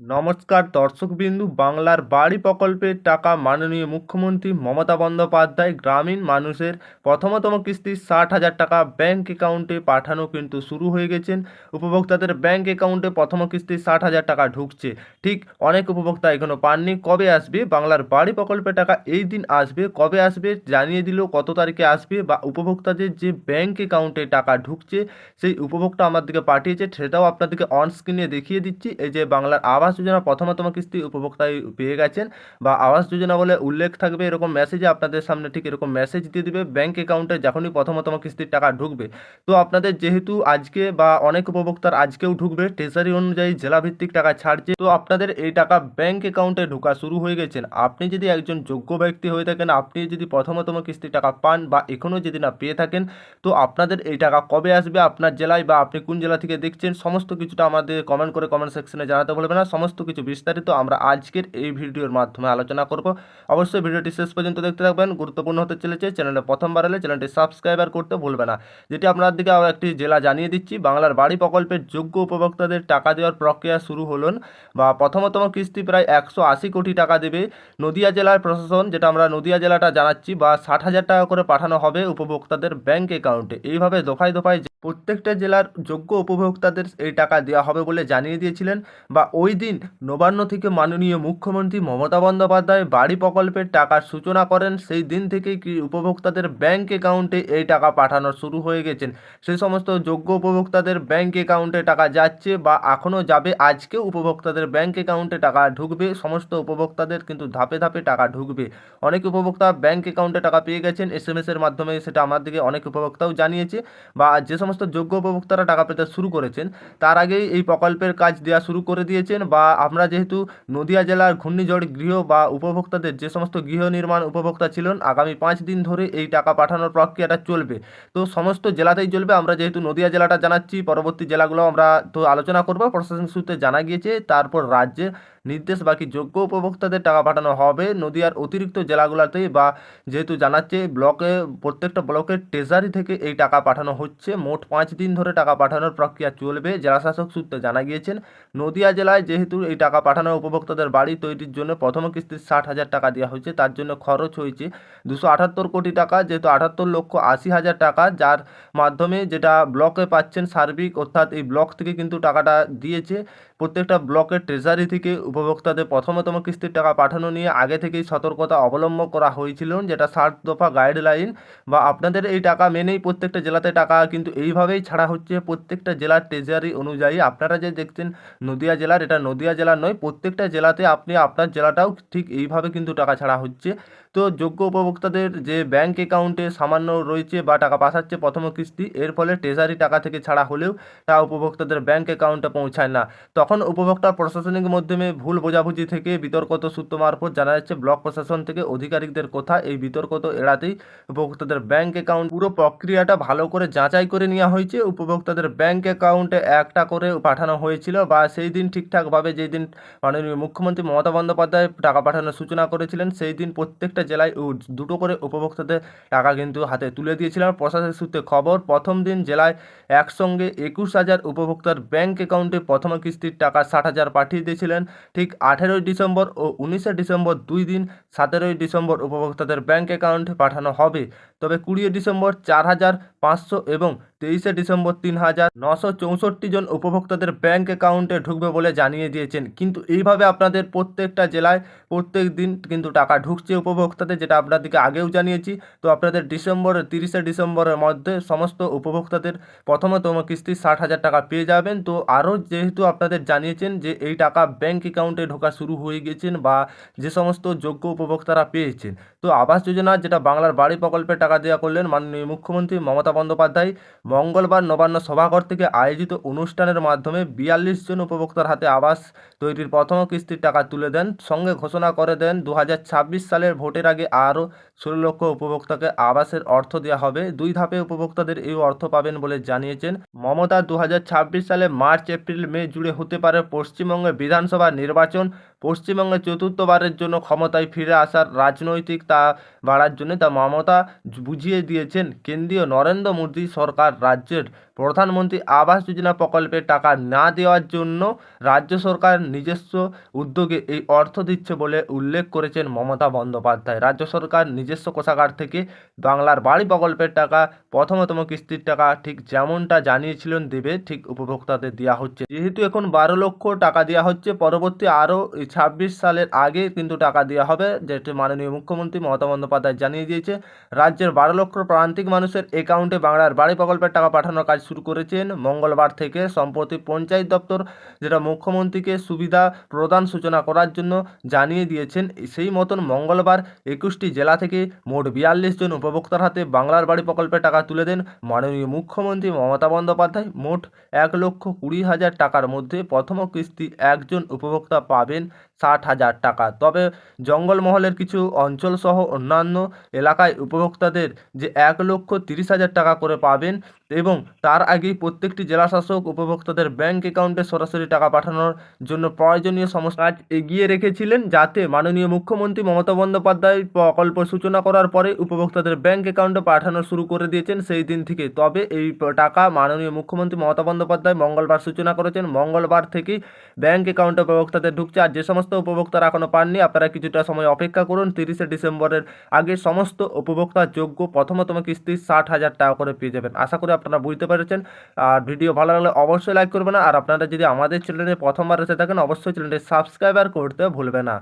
নমস্কার দর্শকবিন্দু, বাংলার বাড়ি প্রকল্পের টাকা মাননীয় মুখ্যমন্ত্রী মমতা বন্দ্যোপাধ্যায় গ্রামীণ মানুষের প্রথমতম কিস্তি 60,000 টাকা ব্যাংক অ্যাকাউন্টে পাঠানো কিন্তু শুরু হয়ে গেছেন। উপভোক্তাদের ব্যাংক অ্যাকাউন্টে প্রথম কিস্তি 60,000 টাকা ঢুকছে। ঠিক অনেক উপভোক্তা এখনও পাননি। কবে আসবে বাংলার বাড়ি প্রকল্পের টাকা? এই দিন আসবে। কবে আসবে জানিয়ে দিল, কত তারিখে আসবে বা উপভোক্তাদের যে ব্যাংক অ্যাকাউন্টে টাকা ঢুকছে সেই উপভোক্তা আমার দিকে পাঠিয়েছে, সেটাও আপনাদেরকে অন স্ক্রিনে দেখিয়ে দিচ্ছি। এই যে বাংলার আবাস যোজনা প্রথমতম কিস্তি উপভোক্তায় পেয়ে গেছেন বা আবাস যোজনা বলে উল্লেখ থাকবে এরকম মেসেজে আপনাদের সামনে, ঠিক এরকম মেসেজ দিয়ে দিবে ব্যাংক অ্যাকাউন্টে যখনই প্রথমতম কিস্তির টাকা ঢুকবে। তো আপনাদের যেহেতু আজকে বা অনেক উপভোক্তার আজকেও ঢুকবে, ট্রেজারি অনুযায়ী জেলাভিত্তিক টাকা ছাড়ছে, তো আপনাদের এই টাকা ব্যাংক অ্যাকাউন্টে ঢোকা শুরু হয়ে গেছেন। আপনি যদি একজন যোগ্য ব্যক্তি হয়ে থাকেন, আপনি যদি প্রথমতম কিস্তির টাকা পান বা এখনও যদি না পেয়ে থাকেন, তো আপনাদের এই টাকা কবে আসবে আপনার জেলায় বা আপনি কোন জেলা থেকে দেখছেন, সমস্ত কিছুটা আমাদের কমেন্ট করে কমেন্ট সেকশনে জানাতে ভুলবেন না। সমস্ত কিছু বিস্তারিত আমরা আজকের এই ভিডিওর মাধ্যমে আলোচনা করব। অবশ্যই ভিডিওটি শেষ পর্যন্ত দেখতে থাকবেন, গুরুত্বপূর্ণ হতে চলেছে। চ্যানেলে প্রথমবার এলে চ্যানেলটি সাবস্ক্রাইবার করতে ভুলবে না। যেটি আপনার দিকে আবার একটি জেলা জানিয়ে দিচ্ছি, বাংলার বাড়ি প্রকল্পের যোগ্য উপভোক্তাদের টাকা দেওয়ার প্রক্রিয়া শুরু হলেন বা প্রথমতম কিস্তি প্রায় 180 কোটি টাকা দেবে নদিয়া জেলার প্রশাসন, যেটা আমরা নদিয়া জেলাটা জানাচ্ছি, বা 60,000 টাকা করে পাঠানো হবে উপভোক্তাদের ব্যাংক অ্যাকাউন্টে। এইভাবে দফায় দফায় প্রত্যেকটা জেলার যোগ্য উপভোক্তাদের এই টাকা দেওয়া হবে বলে জানিয়ে দিয়েছিলেন বা ওই দিন নবান্ন থেকে মাননীয় মুখ্যমন্ত্রী মমতা বন্দ্যোপাধ্যায় বাড়ি প্রকল্পের টাকার সূচনা করেন। সেই দিন থেকেই কি উপভোক্তাদের ব্যাংক অ্যাকাউন্টে এই টাকা পাঠানো শুরু হয়ে গেছেন। সেই সমস্ত যোগ্য উপভোক্তাদের ব্যাংক অ্যাকাউন্টে টাকা যাচ্ছে বা এখনও যাবে। আজকেও উপভোক্তাদের ব্যাংক অ্যাকাউন্টে টাকা ঢুকবে। সমস্ত উপভোক্তাদের কিন্তু ধাপে ধাপে টাকা ঢুকবে। অনেক উপভোক্তা ব্যাংক অ্যাকাউন্টে টাকা পেয়ে গেছেন এসএমএসের মাধ্যমে, সেটা আমার দিকে অনেক উপভোক্তাও জানিয়েছে। বা যে সমস্ত যোগ্য উপভোক্তারা টাকা পেতে শুরু করেছেন, তার আগেই এই প্রকল্পের কাজ দেওয়া শুরু করে দিয়েছেন। বা আমরা যেহেতু নদিয়া জেলার ঘূর্ণিঝড় গৃহ বা উপভোক্তাদের যে সমস্ত গৃহ নির্মাণ উপভোক্তা ছিলেন, আগামী 5 দিন ধরে এই টাকা পাঠানোর প্রক্রিয়াটা চলবে। তো সমস্ত জেলাতেই চলবে। আমরা যেহেতু নদিয়া জেলাটা জানাচ্ছি, পরবর্তী জেলাগুলো আমরা তো আলোচনা করব। প্রশাসনিক সূত্রে জানা গিয়েছে তারপর রাজ্যে নির্দেশ, বাকি যোগ্য উপভোক্তাদের টাকা পাঠানো হবে নদিয়ার অতিরিক্ত জেলাগুলোতেই। বা যেহেতু জানাচ্ছে ব্লকে, প্রত্যেকটা ব্লকের ট্রেজারি থেকে এই টাকা পাঠানো হচ্ছে। মোট 5 দিন ধরে টাকা পাঠানোর প্রক্রিয়া চলবে, জেলাশাসক সূত্রে জানা গিয়েছেন। নদিয়া জেলায় যেহেতু এই টাকা পাঠানো উপভোক্তাদের বাড়ি তৈরির জন্য প্রথম কিস্তির 60,000 টাকা দেওয়া হয়েছে, তার জন্য খরচ হয়েছে 278 কোটি টাকা, যেহেতু 78,80,000 টাকা, যার মাধ্যমে যেটা ব্লকে পাচ্ছেন সার্বিক, অর্থাৎ এই ব্লক থেকে কিন্তু টাকাটা দিয়েছে। প্রত্যেকটা ব্লকের ট্রেজারি থেকে উপভোক্তাদের প্রথমতম কিস্তির টাকা পাঠানো নিয়ে আগে থেকেই সতর্কতা অবলম্বন করা হয়েছিল, যেটা 60 দফা গাইডলাইন বা আপনাদের এই টাকা মেনেই প্রত্যেকটা জেলাতে টাকা কিন্তু এইভাবেই ছাড়া হচ্ছে প্রত্যেকটা জেলার ট্রেজারি অনুযায়ী। আপনারা যে দেখছেন নদিয়া জেলার, এটা নদিয়া জেলার নয়, প্রত্যেকটা জেলাতে আপনি আপনার জেলাটাও ঠিক এইভাবে কিন্তু টাকা ছাড়া হচ্ছে। তো যোগ্য উপভোক্তাদের যে ব্যাংক অ্যাকাউন্টে সামান্য রয়েছে বা টাকা পাঠাচ্ছে প্রথম কিস্তি, এর ফলে ট্রেজারি টাকা থেকে ছাড়া হলেও তা উপভোক্তাদের ব্যাংক অ্যাকাউন্টে পৌঁছায় না। তখন উপভোক্তা প্রশাসনিক মাধ্যমে ভুল বোঝাবুঝি থেকে বিতর্কত সূত্র মারফত জানা যাচ্ছে ব্লক প্রশাসন থেকে অধিকারিকদের কথা, এই বিতর্কত এড়াতেই উপভোক্তাদের ব্যাংক অ্যাকাউন্ট পুরো প্রক্রিয়াটা ভালো করে যাচাই করে নেওয়া হয়েছে। উপভোক্তাদের ব্যাংক অ্যাকাউন্টে একটা করে পাঠানো হয়েছিল বা সেই দিন ঠিকঠাকভাবে, যেই দিন মাননীয় মুখ্যমন্ত্রী মমতা বন্দ্যোপাধ্যায় টাকা পাঠানোর সূচনা করেছিলেন, সেই দিন প্রত্যেকটা জেলায় দুটো করে উপভোক্তাদের টাকা কিন্তু হাতে তুলে দিয়েছিলেন। প্রশাসনিক সূত্রে খবর, প্রথম দিন জেলায় একসঙ্গে 21,000 উপভোক্তার ব্যাংক অ্যাকাউন্টে প্রথম কিস্তির টাকা 60,000 পাঠিয়ে দিয়েছিলেন। ঠিক 18ই ডিসেম্বর ও 19শে ডিসেম্বর 2 দিন, 17ই ডিসেম্বর উপভোক্তাদের ব্যাংক অ্যাকাউন্টে পাঠানো হবে। তবে 20 ডিসেম্বর 4,500 এবং 23শে ডিসেম্বর 3,964 জন উপভোক্তাদের ব্যাংক অ্যাকাউন্টে ঢুকবে বলে জানিয়ে দিয়েছেন। কিন্তু এইভাবে আপনাদের প্রত্যেকটা জেলায় প্রত্যেক দিন কিন্তু টাকা ঢুকছে উপভোক্তাদের, যেটা আপনাদেরকে আগেও জানিয়েছি। তো আপনাদের 30শে ডিসেম্বরের মধ্যে সমস্ত উপভোক্তাদের প্রথমতম কিস্তি 60,000 টাকা পেয়ে যাবেন। তো আরও যেহেতু আপনাদের জানিয়েছেন যে এই টাকা ব্যাংক অ্যাকাউন্টে ঢোকা শুরু হয়ে গেছেন বা যে সমস্ত যোগ্য উপভোক্তারা পেয়েছেন, তো আবাস যোজনা, যেটা বাংলার বাড়ি প্রকল্পের টাকা দেওয়া করলেন মাননীয় মুখ্যমন্ত্রী মমতা বন্দ্যোপাধ্যায়, মঙ্গলবার নবান্ন সভাঘর থেকে আয়োজিত অনুষ্ঠানের মাধ্যমে 42 জন উপভোক্তার হাতে আবাস তৈরির প্রথম কিস্তির টাকা তুলে দেন। সঙ্গে ঘোষণা করে দেন 2026 সালের ভোটের আগে আরও 16 লক্ষ উপভোক্তাকে আবাসের অর্থ দেওয়া হবে। 2 ধাপে উপভোক্তাদের এই অর্থ পাবেন বলে জানিয়েছেন মমতা। 2026 সালে মার্চ, এপ্রিল, মে জুড়ে হতে পারে পশ্চিমবঙ্গে বিধানসভা নির্বাচন। পশ্চিমবঙ্গে চতুর্থবারের জন্য ক্ষমতায় ফিরে আসার রাজনৈতিক তা বাড়ার জন্য তা মমতা বুঝিয়ে দিয়েছেন কেন্দ্রীয় নরেন্দ্র মোদী সরকার রাজ্যের প্রধানমন্ত্রী আবাস যোজনা প্রকল্পে টাকা না দেওয়ার জন্য রাজ্য সরকার নিজস্ব উদ্যোগে এই অর্থ দিচ্ছে বলে উল্লেখ করেছেন মমতা বন্দ্যোপাধ্যায়। রাজ্য সরকার নিজস্ব কোষাগার থেকে বাংলার বাড়ি প্রকল্পের টাকা প্রথমতম কিস্তির টাকা ঠিক যেমনটা জানিয়েছিলেন দেবে ঠিক উপভোক্তাদের দেওয়া হচ্ছে। যেহেতু এখন 12 লক্ষ টাকা দেওয়া হচ্ছে, পরবর্তী আরও 26 সালের আগে কিন্তু টাকা দেওয়া হবে, যেটি মাননীয় মুখ্যমন্ত্রী মমতা বন্দ্যোপাধ্যায় জানিয়ে দিয়েছে। রাজ্যের 12 লক্ষ প্রান্তিক মানুষের অ্যাকাউন্টে বাংলার বাড়ি প্রকল্পের টাকা পাঠানোর কাজ শুরু করেছেন মঙ্গলবার থেকে। সম্প্রতি পঞ্চায়েত দপ্তর যেটা মুখ্যমন্ত্রীকে সুবিধা প্রদান সূচনা করার জন্য জানিয়ে দিয়েছেন। সেই মতন মঙ্গলবার 21টি জেলা থেকে মোট 42 জন উপভোক্তার হাতে বাংলার বাড়ি প্রকল্পের টাকা তুলে দেন মাননীয় মুখ্যমন্ত্রী মমতা বন্দ্যোপাধ্যায়। মোট 1,20,000 টাকার মধ্যে প্রথম কিস্তি একজন উপভোক্তা পাবেন 60,000 টাকা। তবে জঙ্গলমহলের কিছু অঞ্চল সহ অন্যান্য এলাকায় উপভোক্তাদের যে 1,30,000 টাকা করে পাবেন এবং তার আগেই প্রত্যেকটি জেলাশাসক উপভোক্তাদের ব্যাংক অ্যাকাউন্টে সরাসরি টাকা পাঠানোর জন্য প্রয়োজনীয় সমস্ত কাজ এগিয়ে রেখেছিলেন, যাতে মাননীয় মুখ্যমন্ত্রী মমতা বন্দ্যোপাধ্যায় প্রকল্প সূচনা করার পরে উপভোক্তাদের ব্যাংক অ্যাকাউন্টে পাঠানো শুরু করে দিয়েছেন সেই দিন থেকে। তবে এই টাকা মাননীয় মুখ্যমন্ত্রী মমতা বন্দ্যোপাধ্যায় মঙ্গলবার সূচনা করেছেন। মঙ্গলবার থেকেই ব্যাংক অ্যাকাউন্টে উপভোক্তাদের ঢুকছে। আর যে সমস্ত উপভোক্তারা এখনও পাননি, আপনারা কিছুটা সময় অপেক্ষা করুন। 30শে ডিসেম্বরের আগে সমস্ত উপভোক্তা যোগ্য প্রথমতম কিস্তি 60,000 টাকা করে পেয়ে যাবেন। আশা করি আপনারা বুঝতে পেরেছেন। আর ভিডিও ভালো লাগলে অবশ্যই লাইক করবেন। আর আপনারা যদি আমাদের চ্যানেলে প্রথমবার এসে থাকেন অবশ্যই চ্যানেলটি সাবস্ক্রাইবার করতে ভুলবেন না।